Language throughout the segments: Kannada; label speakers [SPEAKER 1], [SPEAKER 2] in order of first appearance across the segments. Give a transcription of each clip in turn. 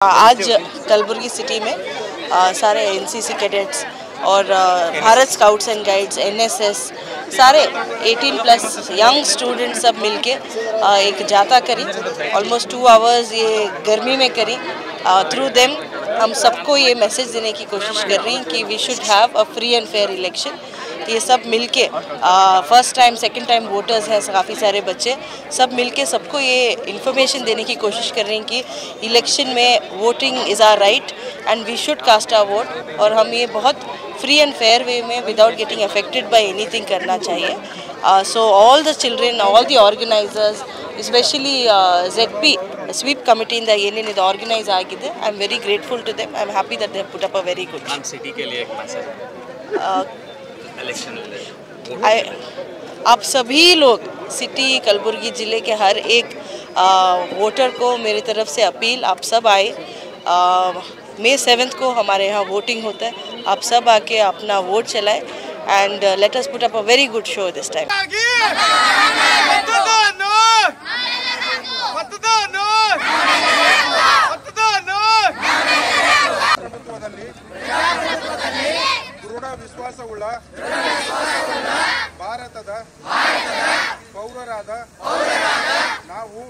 [SPEAKER 1] आज कलबुर्गी सिटी में सारे एनसीसी कैडेट्स और Bharat scouts and guides NSS सारे 18+ यंग स्टूडेंट्स सब मिलके एक जाता करी ऑलमोस्ट 2 आवर्स ये गर्मी में करी। थ्रू देम हम सबको ये मैसेज देने की कोशिश कर रही हैं कि we should have a free and fair election. ये सब मिलके first time second time voters हैं काफ़ी सारे बच्चे, सब मिलके सबको ये इन्फॉर्मेशन देने की कोशिश कर रहे हैं कि इलेक्शन में voting is our right and we should cast our vote, और हम ये बहुत फ्री एंड फेयर वे में without getting affected by anything करना चाहिए। So all the children, all the organisers, especially ZP sweep committee in the union is organized आಗಿದೆ। I am very grateful to them. I am happy that they have put up a very good
[SPEAKER 2] city के लिए एक मैसेज इलेक्शन
[SPEAKER 1] आप सभी लोग सिटी कलबुर्गी ज़िले के हर एक वोटर को मेरी तरफ से अपील, आप सब आए। May 7 को हमारे यहाँ वोटिंग होता है, आप सब आके अपना वोट चलाएं and let us put up a very good show this time।
[SPEAKER 3] ದೃಢ ವಿಶ್ವಾಸವುಳ್ಳ ಭಾರತದ ಪೌರರಾದ ನಾವು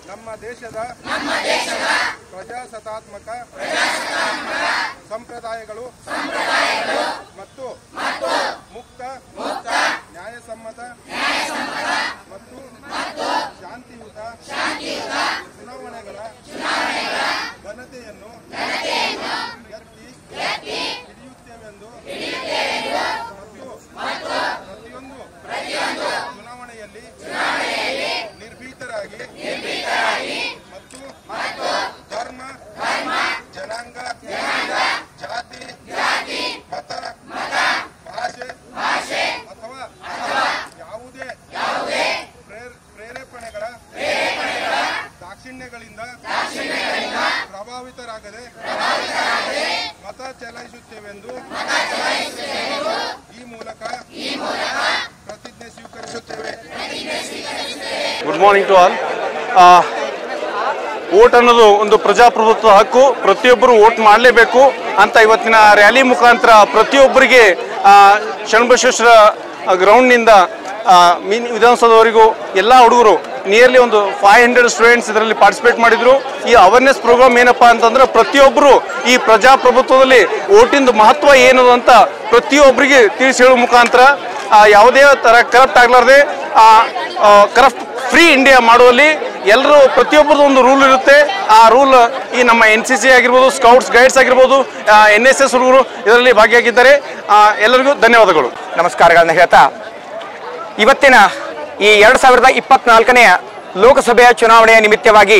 [SPEAKER 3] ನಮ್ಮ ದೇಶದ ಪ್ರಜಾಸತ್ತಾತ್ಮಕ ಸಂಪ್ರದಾಯಗಳು ಮತ್ತು ಮುಕ್ತ ನ್ಯಾಯಸಮ್ಮತ ಮತ್ತು ಶಾಂತಿಯುತ ಚುನಾವಣೆಗಳ ಘನತೆಯನ್ನು ಎತ್ತಿ ಹಿಡಿಯುತ್ತೇವೆಂದು ಮತ್ತು ಪ್ರತಿಯೊಂದು ಚುನಾವಣೆಯಲ್ಲಿ ನಿರ್ಭೀತರಾಗಿ ಮತ್ತು ಧರ್ಮ, ಜನಾಂಗ, ಜಾತಿ, ಮತ, ಭಾಷೆ ಅಥವಾ ಯಾವುದೇ ಪ್ರೇರೇಪಣೆಗಳ ದಾಕ್ಷಿಣ್ಯಗಳಿಂದ ಪ್ರಭಾವಿತರಾಗದೆ ಮತ ಚಲಾಯಿಸುತ್ತೇವೆಂದು ಈ ಮೂಲಕ ಪ್ರತಿಜ್ಞೆ ಸ್ವೀಕರಿಸುತ್ತೇವೆ।
[SPEAKER 4] Good morning to all. Vote ಅನ್ನೋದು ಒಂದು ಪ್ರಜಾಪ್ರಭುತ್ವ ಹಕ್ಕು, ಪ್ರತಿಯೊಬ್ಬರು ವೋಟ್ ಮಾಡಲೇಬೇಕು ಅಂತ ಇವತ್ತಿನ ರ್ಯಾಲಿ ಮುಖಾಂತರ ಪ್ರತಿಯೊಬ್ಬರಿಗೆ ಶರಣಬಸವೇಶ್ವರ ಗ್ರೌಂಡ್ನಿಂದ ವಿಧಾನಸೌಧವರೆಗೂ ಎಲ್ಲ ಹುಡುಗರು ನಿಯರ್ಲಿ ಒಂದು 500 ಸ್ಟೂಡೆಂಟ್ಸ್ ಇದರಲ್ಲಿ ಪಾರ್ಟಿಸಿಪೇಟ್ ಮಾಡಿದ್ರು। ಈ ಅವೇರ್ನೆಸ್ ಪ್ರೋಗ್ರಾಮ್ ಏನಪ್ಪಾ ಅಂತಂದ್ರೆ ಪ್ರತಿಯೊಬ್ಬರು ಈ ಪ್ರಜಾಪ್ರಭುತ್ವದಲ್ಲಿ ವೋಟಿಂದು ಮಹತ್ವ ಏನು ಅಂತ ಪ್ರತಿಯೊಬ್ಬರಿಗೆ ತಿಳಿಸಿ ಹೇಳುವ ಮುಖಾಂತರ ಯಾವುದೇ ಥರ ಕರಪ್ಟ್ ಆಗಲಾರ್ದೆ ಫ್ರೀ ಇಂಡಿಯಾ ಮಾಡುವಲ್ಲಿ ಎಲ್ಲರೂ ಪ್ರತಿಯೊಬ್ಬರದ್ದು ಒಂದು ರೂಲ್ ಇರುತ್ತೆ। ಆ ರೂಲ್ ಈ ನಮ್ಮ NCC ಆಗಿರ್ಬೋದು, ಸ್ಕೌಟ್ಸ್ ಗೈಡ್ಸ್ ಆಗಿರ್ಬೋದು, NSS ಹುಡುಗರು ಇದರಲ್ಲಿ ಭಾಗಿಯಾಗಿದ್ದಾರೆ। ಎಲ್ಲರಿಗೂ ಧನ್ಯವಾದಗಳು,
[SPEAKER 5] ನಮಸ್ಕಾರಗಳನ್ನ ಹೇಳ್ತಾ ಇವತ್ತಿನ ಈ 2024ನೇ ಲೋಕಸಭೆಯ ಚುನಾವಣೆಯ ನಿಮಿತ್ತವಾಗಿ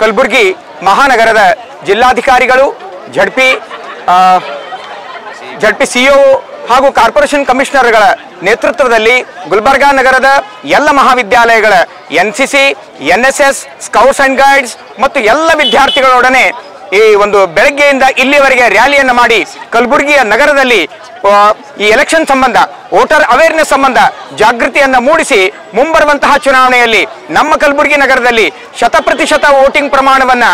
[SPEAKER 5] ಕಲಬುರಗಿ ಮಹಾನಗರದ ಜಿಲ್ಲಾಧಿಕಾರಿಗಳು, ಜಡ್ಪಿ CEO ಹಾಗೂ ಕಾರ್ಪೊರೇಷನ್ ಕಮಿಷನರ್ಗಳ ನೇತೃತ್ವದಲ್ಲಿ ಗುಲ್ಬರ್ಗಾ ನಗರದ ಎಲ್ಲ ಮಹಾವಿದ್ಯಾಲಯಗಳ NCC, NSS, scouts and guides ಮತ್ತು ಎಲ್ಲ ವಿದ್ಯಾರ್ಥಿಗಳೊಡನೆ ಈ ಒಂದು ಬೆಳಗ್ಗೆಯಿಂದ ಇಲ್ಲಿವರೆಗೆ ರ್ಯಾಲಿಯನ್ನು ಮಾಡಿ ಕಲಬುರಗಿಯ ನಗರದಲ್ಲಿ ಈ ಎಲೆಕ್ಷನ್ ಸಂಬಂಧ, ವೋಟರ್ ಅವೇರ್ನೆಸ್ ಸಂಬಂಧ ಜಾಗೃತಿಯನ್ನು ಮೂಡಿಸಿ ಮುಂಬರುವಂತಹ ಚುನಾವಣೆಯಲ್ಲಿ ನಮ್ಮ ಕಲಬುರಗಿ ನಗರದಲ್ಲಿ 100% ವೋಟಿಂಗ್ ಪ್ರಮಾಣವನ್ನು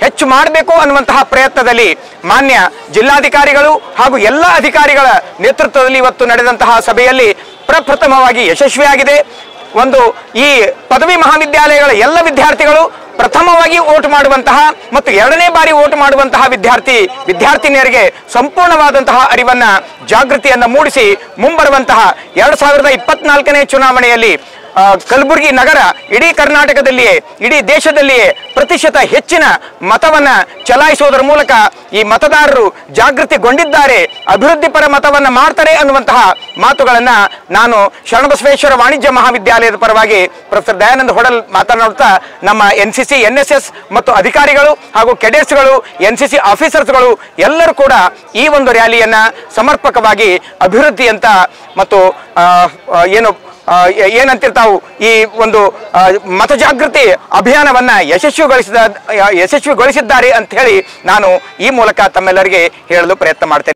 [SPEAKER 5] ಹೆಚ್ಚು ಮಾಡಬೇಕು ಅನ್ನುವಂತಹ ಪ್ರಯತ್ನದಲ್ಲಿ ಮಾನ್ಯ ಜಿಲ್ಲಾಧಿಕಾರಿಗಳು ಹಾಗೂ ಎಲ್ಲ ಅಧಿಕಾರಿಗಳ ನೇತೃತ್ವದಲ್ಲಿ ಇವತ್ತು ನಡೆದಂತಹ ಸಭೆಯಲ್ಲಿ ಪ್ರಪ್ರಥಮವಾಗಿ ಯಶಸ್ವಿಯಾಗಿದೆ। ಈ ಪದವಿ ಮಹಾವಿದ್ಯಾಲಯಗಳ ಎಲ್ಲ ವಿದ್ಯಾರ್ಥಿಗಳು ಪ್ರಥಮವಾಗಿ ವೋಟ್ ಮಾಡುವಂತಹ ಮತ್ತು ಎರಡನೇ ಬಾರಿ ವೋಟ್ ಮಾಡುವಂತಹ ವಿದ್ಯಾರ್ಥಿನಿಯರಿಗೆ ಸಂಪೂರ್ಣವಾದಂತಹ ಅರಿವನ್ನ, ಜಾಗೃತಿಯನ್ನು ಮೂಡಿಸಿ ಮುಂಬರುವಂತಹ 2024ನೇ ಚುನಾವಣೆಯಲ್ಲಿ ಕಲಬುರಗಿ ನಗರ ಇಡೀ ಕರ್ನಾಟಕದಲ್ಲಿಯೇ, ಇಡೀ ದೇಶದಲ್ಲಿಯೇ ಪ್ರತಿಶತ ಹೆಚ್ಚಿನ ಮತವನ್ನ ಚಲಾಯಿಸುವುದರ ಮೂಲಕ ಈ ಮತದಾರರು ಜಾಗೃತಿಗೊಂಡಿದ್ದಾರೆ, ಅಭಿವೃದ್ಧಿಪರ ಮತವನ್ನ ಮಾಡ್ತಾರೆ ಅನ್ನುವಂತಹ ಮಾತುಗಳನ್ನ ನಾನು ಶರಣಬಸವೇಶ್ವರ ವಾಣಿಜ್ಯ ಮಹಾವಿದ್ಯಾಲಯದ ಪರವಾಗಿ ಪ್ರೊಫೆಸರ್ ದಯಾನಂದ ಹೊಡಲ್ ಮಾತನಾಡುತ್ತಾ ನಮ್ಮ NCC, NSS ಮತ್ತು ಅಧಿಕಾರಿಗಳು ಹಾಗೂ ಕೆಡೆಟ್ಸ್ಗಳು, NCC ಆಫೀಸರ್ಸ್ಗಳು ಎಲ್ಲರೂ ಕೂಡ ಈ ಒಂದು ರ್ಯಾಲಿಯನ್ನ ಸಮರ್ಪಕವಾಗಿ ಅಭಿವೃದ್ಧಿ ಅಂತ ಮತ್ತು ಏನಂತಿರ್ತಾವು ಈ ಒಂದು ಮತಜಾಗೃತಿ ಅಭಿಯಾನವನ್ನ ಯಶಸ್ವಿಗೊಳಿಸಿದ್ದಾರೆ ಅಂತ ಹೇಳಿ ನಾನು ಈ ಮೂಲಕ ತಮ್ಮೆಲ್ಲರಿಗೆ ಹೇಳಲು ಪ್ರಯತ್ನ ಮಾಡ್ತೇನೆ।